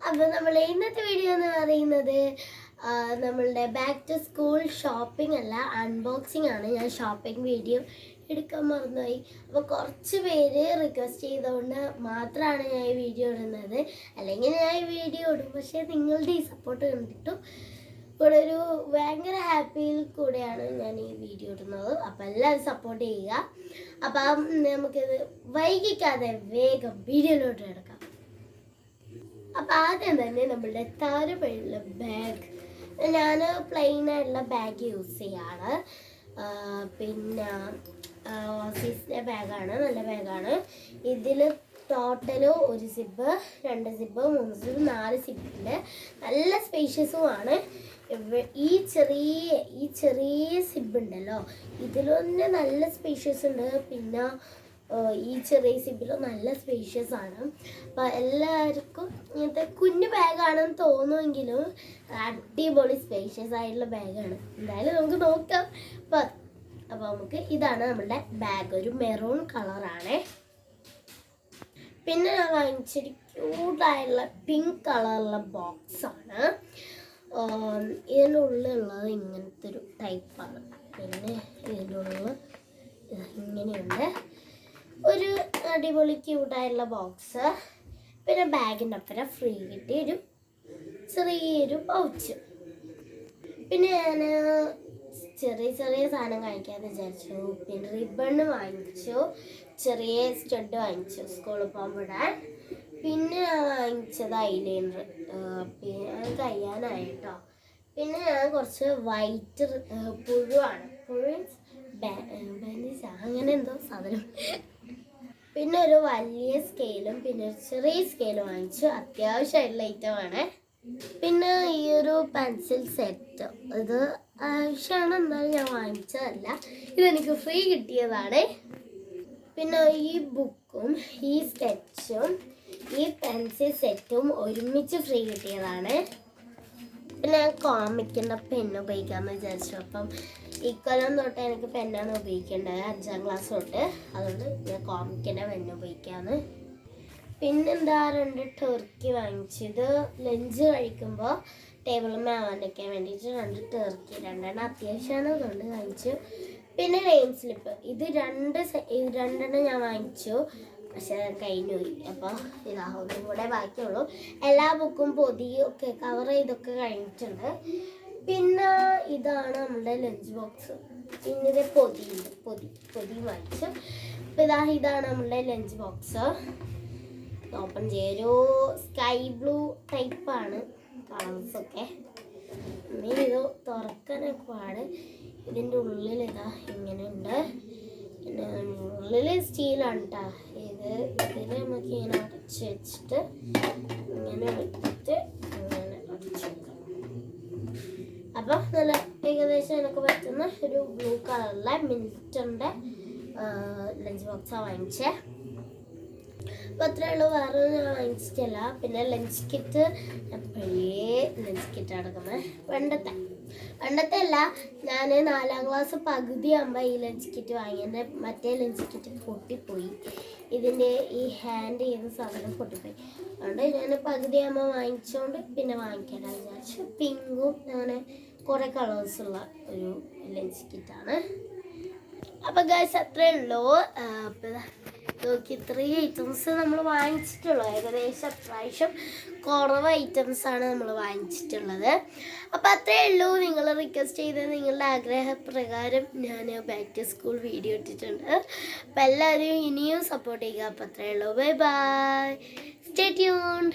അപ്പോൾ നമ്മൾ ഇന്നത്തെ വീഡിയോ എന്ന് പറയുന്നത് നമ്മളുടെ ബാക്ക് ടു സ്കൂൾ ഷോപ്പിംഗ് അല്ല, അൺബോക്സിംഗ് ആണ്. ഞാൻ ഷോപ്പിംഗ് വീഡിയോ എടുക്കാൻ മറന്നുപോയി. അപ്പോൾ കുറച്ച് പേര് റിക്വസ്റ്റ് ചെയ്തുകൊണ്ട് മാത്രമാണ് ഞാൻ ഈ വീഡിയോ ഇടുന്നത്. അല്ലെങ്കിൽ ഞാൻ ഈ വീഡിയോ ഇടും, പക്ഷേ നിങ്ങളുടെ ഈ സപ്പോർട്ട് കണ്ടിട്ടും ഇവിടെ ഒരു ഭയങ്കര ഹാപ്പിയിൽ കൂടെയാണ് ഞാൻ ഈ വീഡിയോ ഇടുന്നത്. അപ്പോൾ എല്ലാവരും സപ്പോർട്ട് ചെയ്യുക. അപ്പം നമുക്കിത് വൈകിക്കാതെ വേഗം വീഡിയോയിലോട്ട് എടുക്കാം. അപ്പം ആദ്യം തന്നെ നമ്മളുടെ താരപ്പഴുള്ള ബാഗ്, ഞാൻ പ്ലെയിൻ ആയിട്ടുള്ള ബാഗ് യൂസ് ചെയ്യാണ്. പിന്നെ ഓസീസിൻ്റെ ബാഗാണ്, നല്ല ബാഗാണ്. ഇതിൽ ടോട്ടല് 1 സിബ്, 2 സിബ്, 3 സിബ്, 4 സിബിൻ്റെ നല്ല സ്പേഷ്യസുമാണ്. ഈ ചെറിയ സിബ് ഉണ്ടല്ലോ, ഇതിലൊന്നെ നല്ല സ്പേഷ്യസ് ഉണ്ട്. പിന്നെ ഈ ചെറിയ സിബിലും നല്ല സ്പേഷ്യസ് ആണ്. അപ്പം എല്ലാവർക്കും ഇങ്ങനത്തെ കുഞ്ഞു ബാഗാണെന്ന് തോന്നുമെങ്കിലും അടിപൊളി സ്പേഷ്യസ് ആയിട്ടുള്ള ബാഗാണ്. എന്തായാലും നമുക്ക് നോക്കാം. അപ്പോൾ നമുക്ക് ഇതാണ് നമ്മളുടെ ബാഗ്, ഒരു മെറൂൺ കളറാണ്. പിന്നെ ഞാൻ വാങ്ങിച്ചൊരു ക്യൂട്ടായിട്ടുള്ള പിങ്ക് കളറുള്ള ബോക്സാണ്. ഇതിൻ്റെ ഉള്ളിലുള്ളത് ഇങ്ങനത്തെ ഒരു ടൈപ്പാണ്. പിന്നെ ഇതിൻ്റെ ഉള്ളിൽ ഇങ്ങനെയുണ്ട്, ഒരു അടിപൊളി ക്യൂട്ടായിട്ടുള്ള ബോക്സ്. പിന്നെ ബാഗിൻ്റെ ഒപ്പം ഫ്രീ കിട്ടിയ ഒരു ചെറിയൊരു പൗച്ച്. പിന്നെ ഞാൻ ചെറിയ സാധനം കഴിക്കാമെന്ന് വിചാരിച്ചു. പിന്നെ റിബണ് വാങ്ങിച്ചു, ചെറിയ സ്റ്റഡ് വാങ്ങിച്ചു സ്കൂളിൽ പോകുമ്പോഴാൻ. പിന്നെ ഞാൻ വാങ്ങിച്ചത് ഐലൈനർ, പിന്നെ കഴിയാനായിട്ടോ. പിന്നെ ഞാൻ കുറച്ച് വൈറ്റ് പുഴുവാണ്, ബാൻഡേജ് അങ്ങനെ എന്തോ സാധനം. പിന്നെ ഒരു വലിയ സ്കെയിലും പിന്നെ ഒരു ചെറിയ സ്കെയിലും വാങ്ങിച്ചു, അത്യാവശ്യമായിട്ടുള്ള ഐറ്റമാണ്. പിന്നെ ഈ ഒരു പെൻസിൽ സെറ്റ്, ഇത് ആവശ്യമാണ്, എന്നാലും ഞാൻ വാങ്ങിച്ചതല്ല, ഇതെനിക്ക് ഫ്രീ കിട്ടിയതാണ്. പിന്നെ ഈ ബുക്കും ഈ സ്കെച്ചും ഈ പെൻസിൽ സെറ്റും ഒരുമിച്ച് ഫ്രീ കിട്ടിയതാണ്. പിന്നെ ഞാൻ കോമിക്കിൻ്റെ പെന്ന് ഉപയോഗിക്കാമെന്ന് വിചാരിച്ചു. അപ്പം ഇക്കൊല്ലം തൊട്ട് എനിക്ക് പെന്നാണ് ഉപയോഗിക്കേണ്ടത്, 5ാം ക്ലാസ് തൊട്ട്. അതുകൊണ്ട് ഞാൻ കോമിക്കിൻ്റെ പെന്ന് ഉപയോഗിക്കാമെന്ന്. പിന്നെന്താ 2 ടർക്കി വാങ്ങിച്ചു. ഇത് ലഞ്ച് കഴിക്കുമ്പോൾ ടേബിളിൽ ആവാനൊക്കെ വേണ്ടിയിട്ട് 2 ടർക്കി, 2 അത്യാവശ്യമാണ്, അതുകൊണ്ട് വാങ്ങിച്ചു. പിന്നെ നെയിം സ്ലിപ്പ്, ഇത് 2 ഞാൻ വാങ്ങിച്ചു, പക്ഷെ കഴിഞ്ഞു പോയി. അപ്പോൾ ഇതാ ഒന്നും കൂടെ ബാക്കിയുള്ളൂ. എല്ലാ ബുക്കും പൊതിയൊക്കെ കവർ ചെയ്തൊക്കെ കഴിഞ്ഞിട്ടുണ്ട്. പിന്നെ ഇതാണ് നമ്മുടെ ലഞ്ച് ബോക്സ്. പിന്നെ ഇത് പൊതിയുണ്ട്, പൊതി വാങ്ങിച്ചു. അപ്പോൾ ഇതാണ് നമ്മുടെ ലഞ്ച് ബോക്സ്. ഓപ്പൺ ചെയ്യൊരു സ്കൈ ബ്ലൂ ടൈപ്പാണ് കളേഴ്സൊക്കെ. ഇനി ഇത് തുറക്കാനൊക്കെ പാട്. ഇതിൻ്റെ ഉള്ളിൽ ഇങ്ങനെയുണ്ട്. പിന്നെ ഉള്ളിൽ സ്റ്റീലാണ് കേട്ടോ. ഇതിൽ നമുക്ക് ഇങ്ങനെ അടച്ച് വെച്ചിട്ട് ഇങ്ങനെ വെച്ചിട്ട് ഇങ്ങനെ അടച്ചു വെക്കാം. അപ്പം നല്ല ഏകദേശം എനിക്ക് പറ്റുന്ന ഒരു ബ്ലൂ കളറിലെ മിൽട്ടൻ്റെ ലഞ്ച് ബോക്സാണ് വാങ്ങിച്ചത്. അപ്പോൾ അത്രയേ ഉള്ളൂ, വേറെ ഞാൻ വാങ്ങിച്ചിട്ടില്ല. പിന്നെ ലഞ്ച് കിറ്റ്, എപ്പോഴേ ലഞ്ച് കിറ്റ് അടക്കുന്നത് പണ്ടത്തെ അല്ല, ഞാൻ 4ാം ക്ലാസ് പകുതി ആകുമ്പോൾ ഈ ലഞ്ച് കിറ്റ് വാങ്ങി. എൻ്റെ മറ്റേ ലഞ്ച് കിറ്റ് പൊട്ടിപ്പോയി, ഇതിൻ്റെ ഈ ഹാൻഡ് ചെയ്യുന്ന സാധനം പൊട്ടിപ്പോയി. അതുകൊണ്ട് ഞാൻ പകുതി ആകുമ്പോൾ വാങ്ങിച്ചുകൊണ്ട് പിന്നെ വാങ്ങിക്കേണ്ട വിചാരിച്ചു. പിങ്കും അങ്ങനെ കുറേ കളേഴ്സുള്ള ഒരു ലഞ്ച് കിറ്റാണ്. അപ്പോൾ ഗൈസ് അത്രയേ ഉള്ളൂ. അപ്പോൾ നോക്കി 3 ഐറ്റംസ് നമ്മൾ വാങ്ങിച്ചിട്ടുള്ളൂ. ഏകദേശം പ്രാവശ്യം കുറവ് ഐറ്റംസാണ് നമ്മൾ വാങ്ങിച്ചിട്ടുള്ളത്. അപ്പോൾ അത്രയേ ഉള്ളൂ. നിങ്ങൾ റിക്വസ്റ്റ് ചെയ്ത് നിങ്ങളുടെ ആഗ്രഹപ്രകാരം ഞാൻ ബാക്ക് ടു സ്കൂൾ വീഡിയോ ഇട്ടിട്ടുണ്ട്. അപ്പോൾ എല്ലാവരും ഇനിയും സപ്പോർട്ട് ചെയ്യുക. അപ്പോൾ അത്രയേ ഉള്ളൂ. Bye bye, stay tuned.